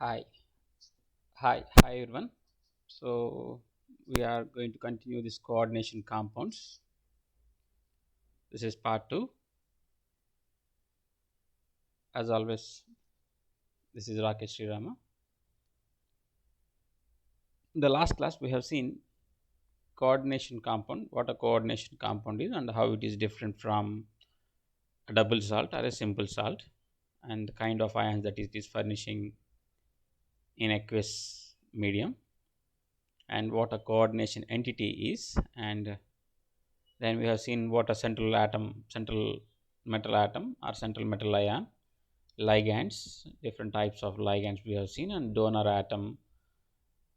Hi, hi everyone. So we are going to continue this coordination compounds. This is part 2. As always, this is Rakesh Srirama. In the last class, we have seen coordination compound, what a coordination compound is, and how it is different from a double salt or a simple salt, and the kind of ions that it is furnishing in aqueous medium, and what a coordination entity is, and then we have seen what a central metal atom or central metal ion, ligands, different types of ligands we have seen, and donor atom,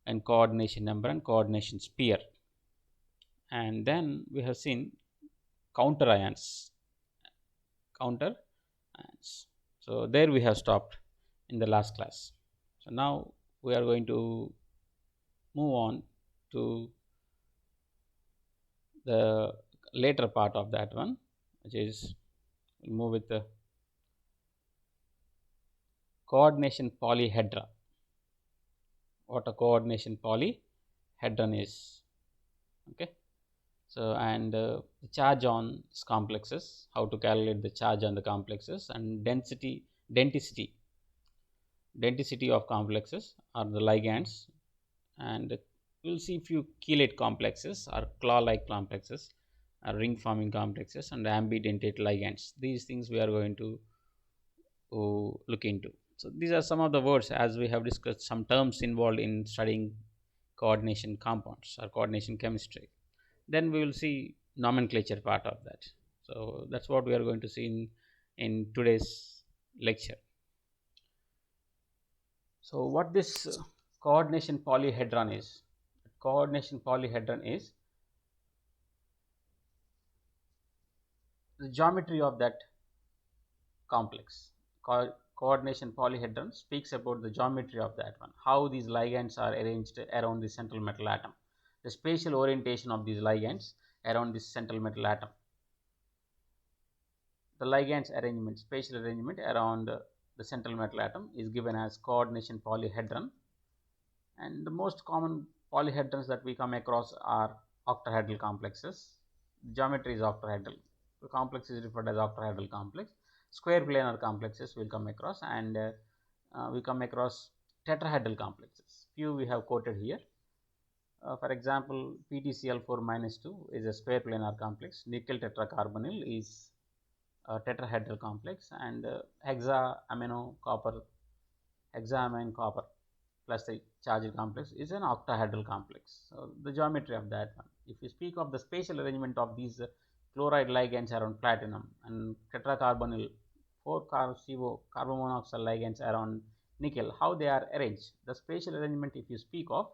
and coordination number and coordination sphere. And then we have seen counter ions, counter ions. So there we have stopped in the last class. So now we are going to move on to the later part of that one, which is we'll move with the coordination polyhedra. What a coordination polyhedron is. Okay, so and the charge on complexes, how to calculate the charge on the complexes, and density of complexes are the ligands, and we'll see few chelate complexes or claw like complexes or ring forming complexes and ambidentate ligands. These things we are going to look into. So these are some of the words, as we have discussed, some terms involved in studying coordination compounds or coordination chemistry. Then we will see nomenclature part of that. So that's what we are going to see in today's lecture. So what this coordination polyhedron is? Coordination polyhedron is the geometry of that complex. Coordination polyhedron speaks about the geometry of that one, how these ligands are arranged around the central metal atom, the spatial orientation of these ligands around this central metal atom. The ligands arrangement, spatial arrangement around the central metal atom is given as coordination polyhedron. And the most common polyhedrons that we come across are octahedral complexes. Geometry is octahedral. The complex is referred as octahedral complex. Square planar complexes will come across, and we come across tetrahedral complexes. Few we have quoted here. For example, PtCl4-2 is a square planar complex. Nickel tetracarbonyl is a tetrahedral complex, and hexaamine copper plus the charged complex is an octahedral complex. So the geometry of that one. If you speak of the spatial arrangement of these chloride ligands around platinum and tetracarbonyl 4-CO carbon monoxide ligands around nickel, how they are arranged, the spatial arrangement, if you speak of,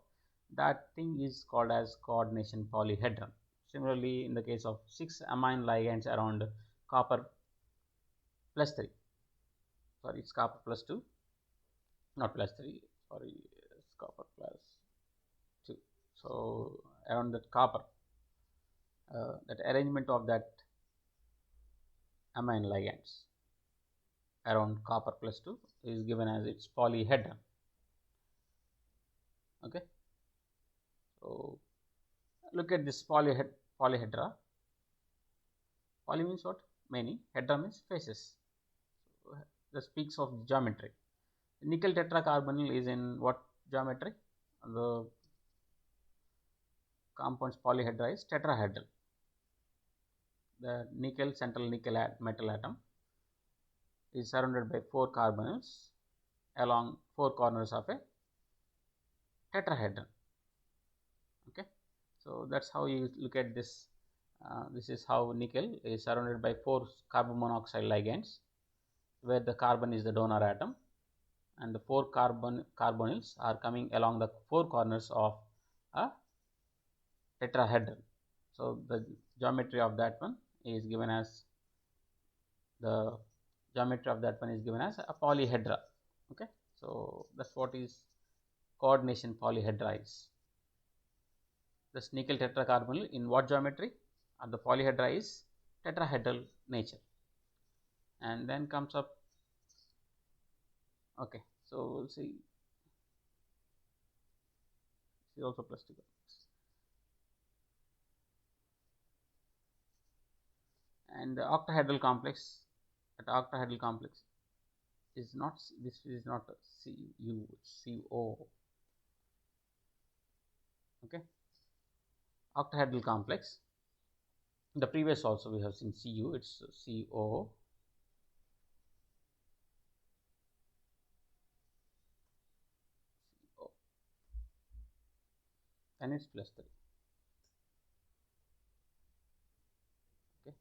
that thing is called as coordination polyhedron. Similarly, in the case of 6 amine ligands around copper plus 3, sorry, it's copper plus 2, not plus 3, sorry, it's copper plus 2. So around that copper, that arrangement of that amine ligands around copper plus 2 is given as its polyhedron. Okay, so look at this polyhedra. Poly means what? Many. Hedra means faces. So that speaks of geometry. Nickel tetracarbonyl is in what geometry? The compound's polyhedra is tetrahedral. The nickel, central nickel metal atom, is surrounded by 4 carbonyls along 4 corners of a tetrahedron. Okay, so that's how you look at this. This is how nickel is surrounded by 4 carbon monoxide ligands, where the carbon is the donor atom, and the 4 carbonyls are coming along the 4 corners of a tetrahedron. So the geometry of that one is given as a polyhedra. Okay, so that's what is coordination polyhedra is. This nickel tetracarbonyl in what geometry? The polyhedra is tetrahedral nature. And then comes up, okay, so we'll see is also plus 2 complex. And the octahedral complex, at octahedral complex is not, this is not Cu, it's Co. Okay, octahedral complex, the previous also we have seen Cu, it's Co. And it's plus 3. Okay,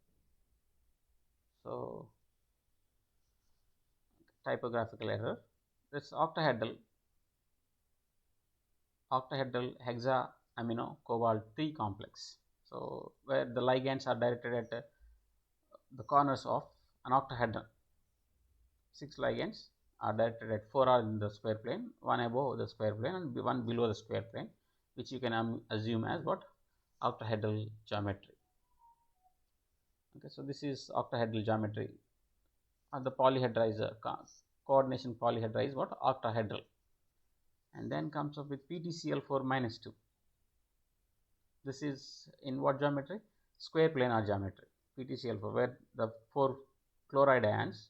so typographical error. This octahedral hexaamino cobalt 3 complex. So where the ligands are directed at the corners of an octahedron. 6 ligands are directed at 4 are in the square plane, 1 above the square plane and 1 below the square plane, which you can assume as what? Octahedral geometry. Okay, so this is octahedral geometry. And the polyhedra is a coordination polyhedra is what? Octahedral. And then comes up with PTCl4 minus 2. This is in what geometry? Square planar geometry. PTCl4, where the 4 chloride ions,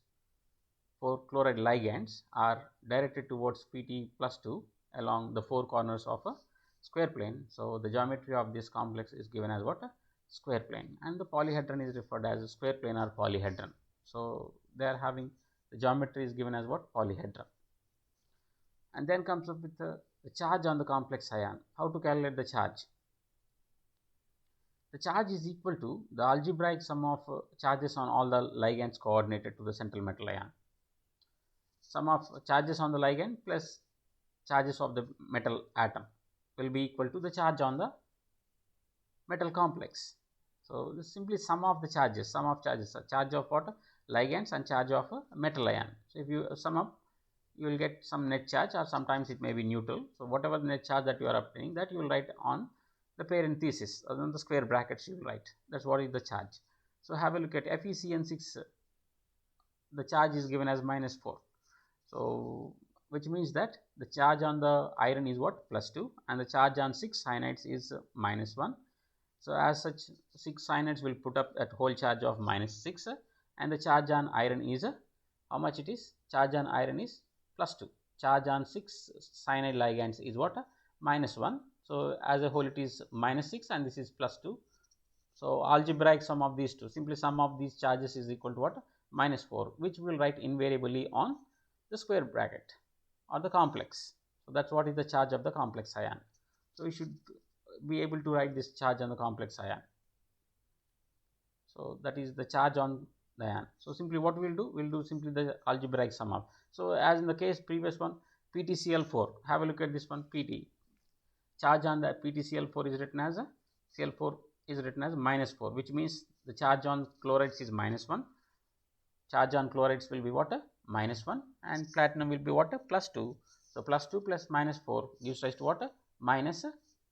4 chloride ligands are directed towards Pt plus 2 along the 4 corners of a square plane. So the geometry of this complex is given as what? A square plane, and the polyhedron is referred as a square planar polyhedron. So they are having, the geometry is given as what? Polyhedron. And then comes up with the charge on the complex ion. How to calculate the charge? The charge is equal to the algebraic sum of charges on all the ligands coordinated to the central metal ion. Sum of charges on the ligand plus charges of the metal atom will be equal to the charge on the metal complex. So this is simply sum of the charges, charge of what? Ligands and charge of a metal ion. So if you sum up, you will get some net charge, or sometimes it may be neutral. So whatever the net charge that you are obtaining, that you will write on the parenthesis, or on the square brackets you will write. That's what is the charge. So have a look at FeCN6. The charge is given as minus 4. So which means that the charge on the iron is what? Plus 2, and the charge on 6 cyanides is minus 1. So as such, 6 cyanides will put up that whole charge of minus 6, and the charge on iron is how much it is? Charge on iron is plus 2. Charge on 6 cyanide ligands is what? Minus 1. So as a whole it is minus 6, and this is plus 2. So algebraic sum of these two, simply sum of these charges is equal to what? Minus 4, which we will write invariably on the square bracket or the complex. So that's what is the charge of the complex ion. So we should be able to write this charge on the complex ion. So that is the charge on the ion. So simply what we will do simply the algebraic sum of. So as in the case previous one, PTCl4, have a look at this one. PT charge on the PTCl4 is written as Cl4 is written as minus 4, which means the charge on chlorides is minus 1. Charge on chlorides will be what? Minus 1, and platinum will be what? Plus 2. So plus 2 plus minus 4 gives rise to what? Minus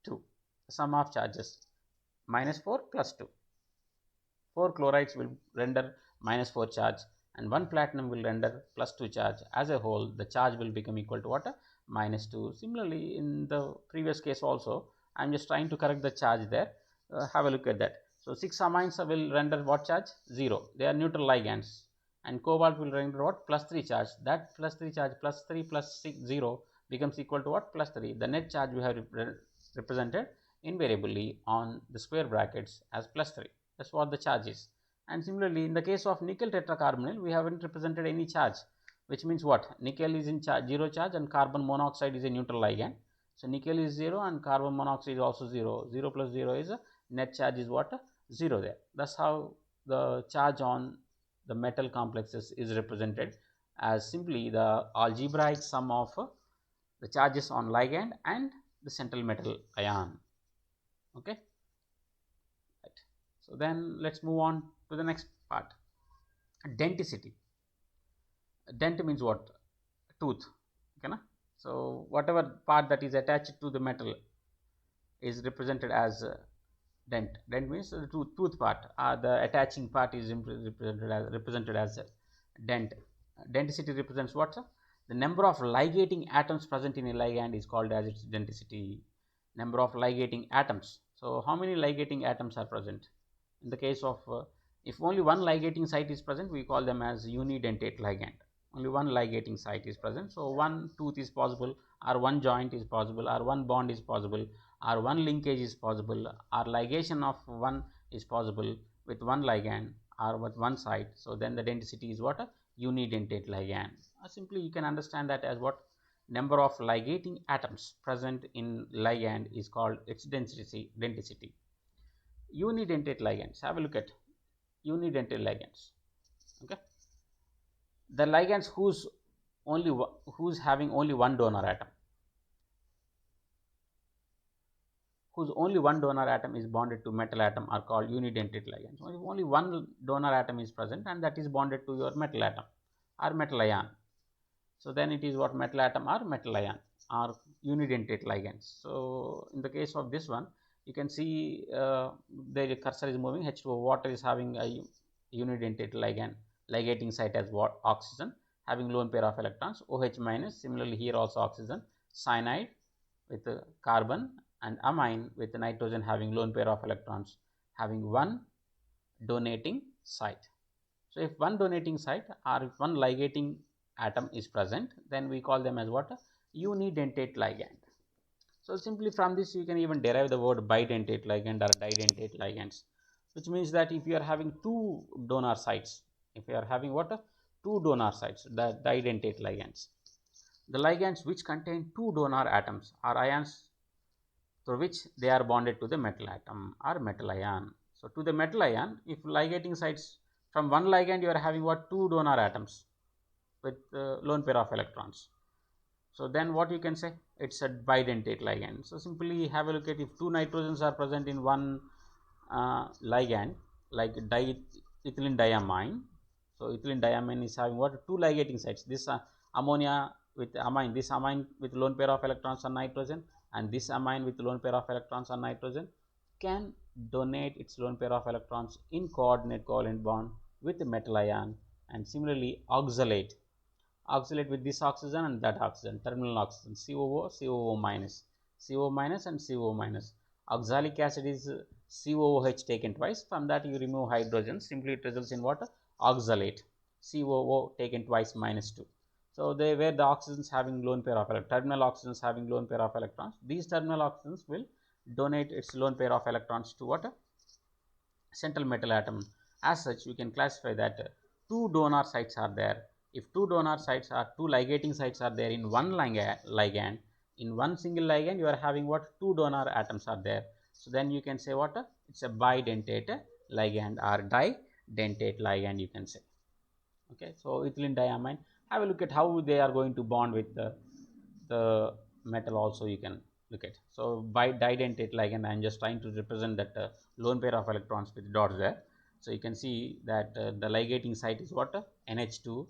2. Sum of charges minus 4 plus 2. 4 chlorides will render minus 4 charge, and 1 platinum will render plus 2 charge. As a whole, the charge will become equal to what? Minus 2. Similarly, in the previous case also, I am just trying to correct the charge there. Have a look at that. So 6 amines will render what charge? 0. They are neutral ligands. And cobalt will render what? Plus 3 charge. That plus 3 charge, plus 3 plus 6, 0 becomes equal to what? Plus 3. The net charge we have represented invariably on the square brackets as plus 3. That's what the charge is. And similarly, in the case of nickel tetracarbonyl, we haven't represented any charge, which means what? Nickel is in charge, 0 charge, and carbon monoxide is a neutral ligand. So nickel is 0 and carbon monoxide is also 0. 0 plus 0 is a net charge is what? 0 there. That's how the charge on the metal complexes is represented as simply the algebraic sum of the charges on ligand and the central metal ion. Okay. Right. So then let's move on to the next part. Denticity. Dent means what? Tooth. Okay, na? So whatever part that is attached to the metal is represented as dent. Dent means the tooth part. The attaching part is represented as dent. Denticity represents what? The number of ligating atoms present in a ligand is called as its denticity. number of ligating atoms. So how many ligating atoms are present? In the case of if only one ligating site is present, we call them as unidentate ligand. Only one ligating site is present, so one tooth is possible, or one joint is possible, or one bond is possible, or one linkage is possible, or ligation of one is possible with one ligand or with one site. So then the denticity is what? A unidentate ligand. Simply you can understand that as what? Number of ligating atoms present in ligand is called its denticity. Unidentate ligands, have a look at unidentate ligands. Okay, the ligands who's having only one donor atom, whose only one donor atom is bonded to metal atom are called unidentate ligands. Only one donor atom is present and that is bonded to your metal atom or metal ion. So then it is what? Metal atom or metal ion or unidentate ligands. So in the case of this one, you can see the cursor is moving. H2O water is having a unidentate ligand, ligating site as what? Oxygen, having lone pair of electrons. OH minus, similarly here also oxygen. Cyanide with carbon, and amine with nitrogen having lone pair of electrons, having one donating site. So if one donating site or if one ligating atom is present, then we call them as what? A unidentate ligand. So simply from this you can even derive the word bidentate ligand or didentate ligands, which means that if you are having two donor sites, if you are having what? Two donor sites, the didentate ligands. The ligands which contain two donor atoms are ions through which they are bonded to the metal atom or metal ion. So to the metal ion, if ligating sites from one ligand, you are having what? Two donor atoms with lone pair of electrons. So then what you can say? It's a bidentate ligand. So simply have a look at, if two nitrogens are present in one ligand, like ethylene diamine. So ethylene diamine is having what? Two ligating sites. This ammonia with amine, this amine with lone pair of electrons on nitrogen, and this amine with lone pair of electrons on nitrogen can donate its lone pair of electrons in coordinate covalent bond with the metal ion, and similarly oxalate with this oxygen and that oxygen, terminal oxygen, COO, COO minus, CO minus and CO minus. Oxalic acid is COOH taken twice, from that you remove hydrogen, simply it results in what? Oxalate, COO taken twice minus 2. So they where the oxygens having lone pair of electrons, terminal oxygens having lone pair of electrons, these terminal oxygens will donate its lone pair of electrons to what? Central metal atom. As such, you can classify that two donor sites are there. If two donor sites are, two ligating sites are there in one ligand, in one single ligand you are having what? Two donor atoms are there. So then you can say what? It's a bidentate ligand or didentate ligand, you can say. Okay, so ethylene diamine, have a look at how they are going to bond with the metal also, you can look at. So by didentate ligand, I am just trying to represent that lone pair of electrons with dots there. So you can see that the ligating site is what? NH2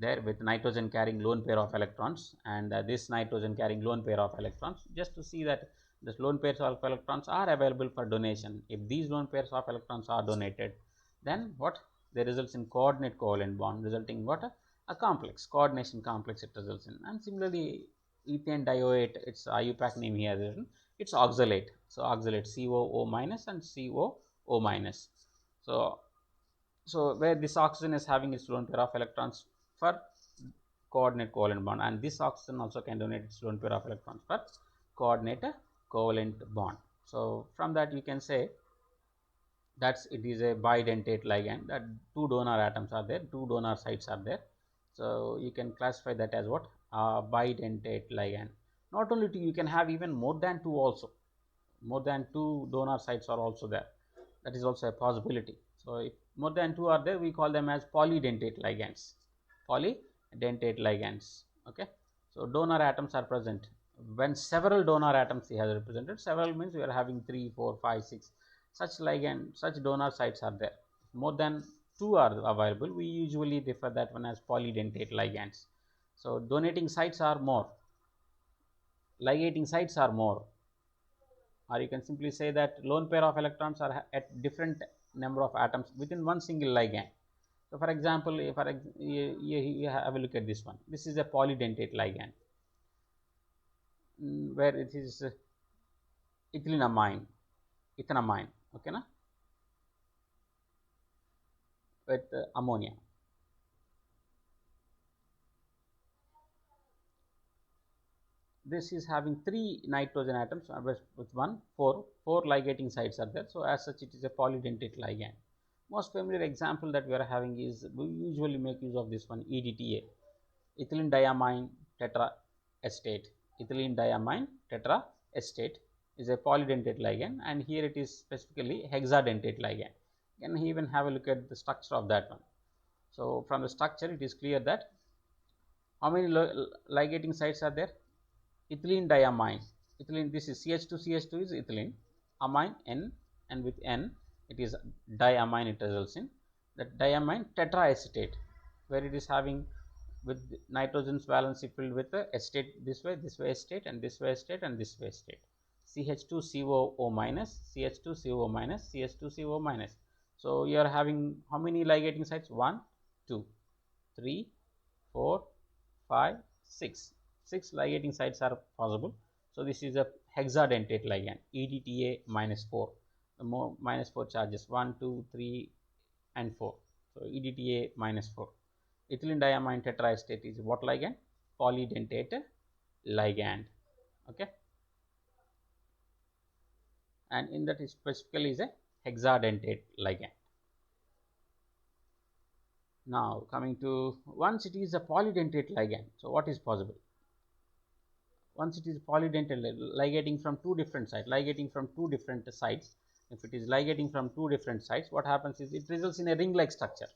there with nitrogen carrying lone pair of electrons, and this nitrogen carrying lone pair of electrons, just to see that this lone pairs of electrons are available for donation. If these lone pairs of electrons are donated, then what? They results in coordinate covalent bond, resulting what? A complex, coordination complex it results in. And similarly ethane dioate, its IUPAC name here written, it's oxalate. So oxalate, COO minus and COO minus. So where this oxygen is having its lone pair of electrons for coordinate covalent bond, and this oxygen also can donate its lone pair of electrons for coordinate covalent bond. So from that you can say that it is a bidentate ligand, that two donor atoms are there, two donor sites are there. So you can classify that as what? Bidentate ligand. Not only two, you can have even more than two also. More than two donor sites are also there. That is also a possibility. So if more than two are there, we call them as polydentate ligands. Polydentate ligands. Okay. So donor atoms are present. When several donor atoms he has represented, several means we are having 3, 4, 5, 6. Such ligand, such donor sites are there. More than two are available, we usually refer that one as polydentate ligands. So donating sites are more, ligating sites are more, or you can simply say that lone pair of electrons are at different number of atoms within one single ligand. So for example, if you have a look at this one, this is a polydentate ligand, where it is ethylenamine, ethanamine, okay na, with ammonia. This is having 3 nitrogen atoms with four ligating sites are there. So as such, it is a polydentate ligand. Most familiar example that we are having is, we usually make use of this one, EDTA, ethylene diamine tetraestate. Ethylene diamine tetraestate is a polydentate ligand, and here it is specifically hexadentate ligand. You can even have a look at the structure of that one. So from the structure, it is clear that how many ligating sites are there? Ethylene diamine, ethylene, this is CH2 is ethylene, amine N, and with N it is diamine, it results in that diamine tetraacetate, where it is having with nitrogen's valency filled with the acetate this way acetate, and this way acetate, and this way acetate, CH2COO minus, CH2CO minus, CH2CO minus. So you are having how many ligating sites? 1, 2, 3, 4, 5, 6. 6 ligating sites are possible. So this is a hexadentate ligand, EDTA minus 4. The more minus 4 charges, 1, 2, 3, and 4. So EDTA minus 4. Ethylene diamine tetraestate is what ligand? Polydentate ligand. Okay. And in that, specifically is a hexadentate ligand. Now coming to, once it is a polydentate ligand, so what is possible? Once it is polydentate ligating from two different sites, if it is ligating from two different sites, what happens is it results in a ring-like structure.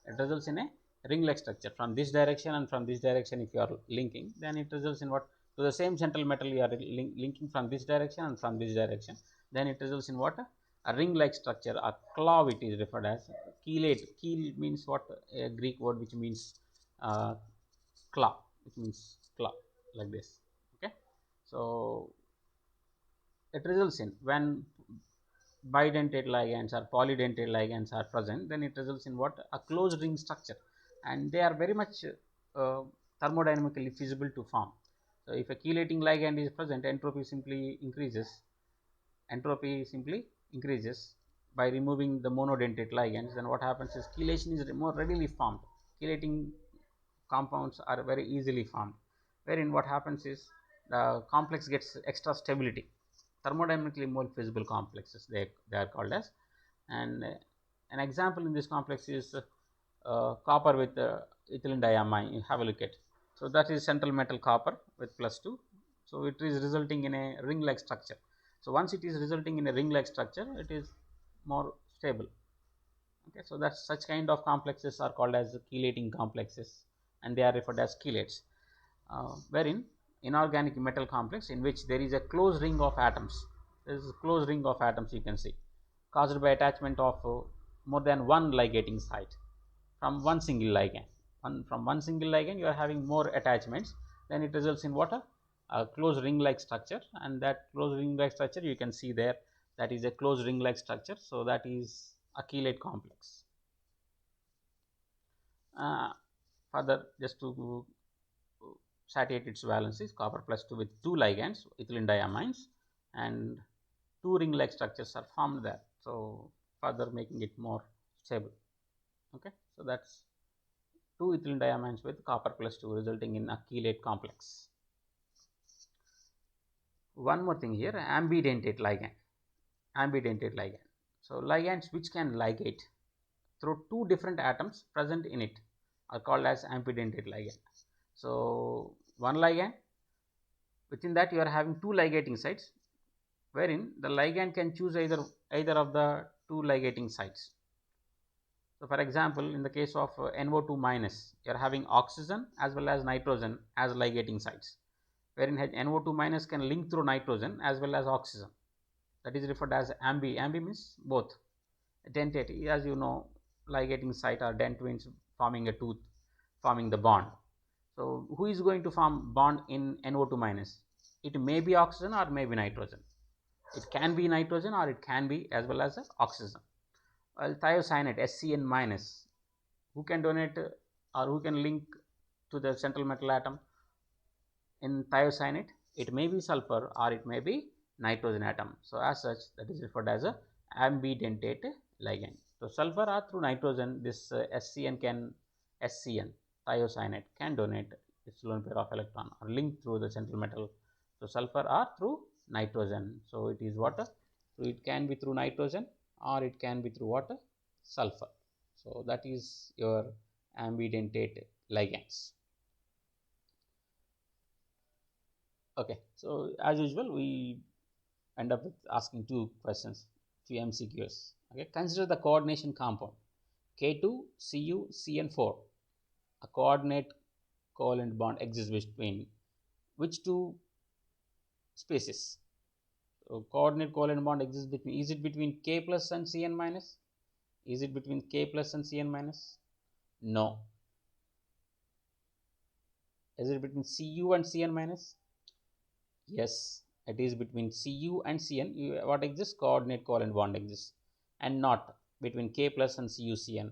It results in a ring-like structure from this direction and from this direction. If you are linking, then it results in what? To the same central metal you are linking from this direction and from this direction. Then it results in what? A ring-like structure, a claw, it is referred as chelate. Chel means what? A Greek word which means claw, which means claw, like this. Okay, so it results in, when bidentate ligands or polydentate ligands are present, then it results in what? A closed ring structure, and they are very much thermodynamically feasible to form. So if a chelating ligand is present, entropy simply increases. By removing the monodentate ligands. Then what happens is chelation is more readily formed. Chelating compounds are very easily formed, wherein what happens is the complex gets extra stability. Thermodynamically more feasible complexes, they are called as. And an example in this complex is copper with ethylene diamine. You have a look at. So that is central metal copper with +2. So it is resulting in a ring-like structure. So once it is resulting in a ring-like structure, it is more stable. Okay, so that such kind of complexes are called as chelating complexes, and they are referred as chelates. Wherein inorganic metal complex in which there is a closed ring of atoms. There is a closed ring of atoms, you can see, caused by attachment of more than one ligating site from one single ligand. From one single ligand you are having more attachments, then it results in what? A closed ring like structure, and that closed ring like structure you can see there, that is a closed ring like structure. So that is a chelate complex. Further, just to satiate its valencies, copper +2 with 2 ligands, ethylene diamines, and 2 ring like structures are formed there. So further making it more stable. Okay, so that's 2 ethylene diamines with copper +2 resulting in a chelate complex. One more thing here, ambidentate ligand. So ligands which can ligate through two different atoms present in it are called as ambidentate ligand. So one ligand, within that you are having two ligating sites, wherein the ligand can choose either of the two ligating sites. So for example, in the case of NO2 minus, you are having oxygen as well as nitrogen as ligating sites, wherein NO2 minus can link through nitrogen as well as oxygen. That is referred as ambi. Ambi means both. Dentate, as you know, ligating site are dent twins forming a tooth, forming the bond. So who is going to form bond in NO2 minus? It may be oxygen or may be nitrogen. It can be nitrogen or it can be as well as oxygen. Well, thiocyanate, SCN minus, who can donate or who can link to the central metal atom in thiocyanate? It may be sulfur or it may be nitrogen atom. So as such, that is referred as a ambidentate ligand. So sulfur R through nitrogen, this SCN thiocyanate can donate its lone pair of electron or link through the central metal. So sulfur R through nitrogen. So it is water. So it can be through nitrogen or it can be through water, sulfur. So that is your ambidentate ligands. Okay, so as usual, we end up with asking two questions, few MCQs. Okay, consider the coordination compound K2CuCN4. A coordinate covalent bond exists between which two species? So coordinate covalent bond exists between, is it between K plus and Cn minus? Is it between K plus and Cn minus? No. Is it between Cu and Cn minus? Yes, it is between Cu and Cn. What exists? Coordinate covalent bond exists, and not between K plus and CuCN,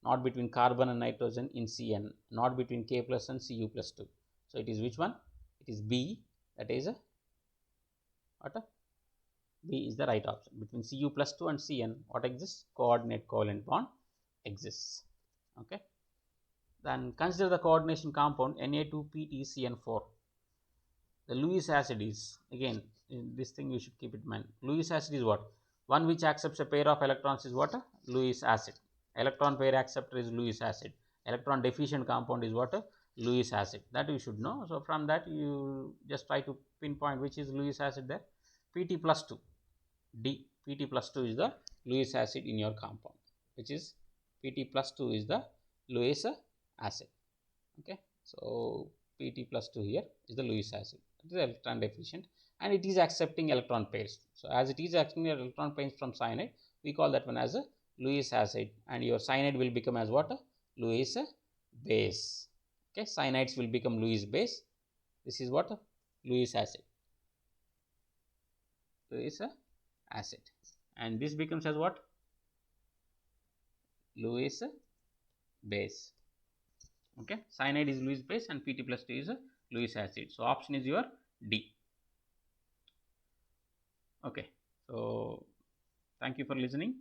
not between carbon and nitrogen in Cn, not between K plus and Cu plus 2. So it is which one? It is B. That is a what? B is the right option. Between Cu plus 2 and Cn, what exists? Coordinate covalent bond exists. Okay. Then consider the coordination compound Na2PtCN4. The Lewis acid is, again, this thing you should keep in mind. Lewis acid is what? One which accepts a pair of electrons is what? Lewis acid. Electron pair acceptor is Lewis acid. Electron deficient compound is what? Lewis acid. That you should know. So from that you just try to pinpoint which is Lewis acid there. Pt plus 2. D. Pt plus 2 is the Lewis acid in your compound, which is Pt plus 2 is the Lewis acid. Okay. So Pt plus 2 here is the Lewis acid. It is electron deficient and it is accepting electron pairs. So as it is accepting electron pairs from cyanide, we call that one as a Lewis acid, and your cyanide will become as what? Lewis base. Okay, cyanides will become Lewis base. This is what? Lewis acid. Lewis acid, and this becomes as what? Lewis base. Okay, cyanide is Lewis base and Pt plus 2 is a Lewis acid. So option is your D. Okay, so thank you for listening.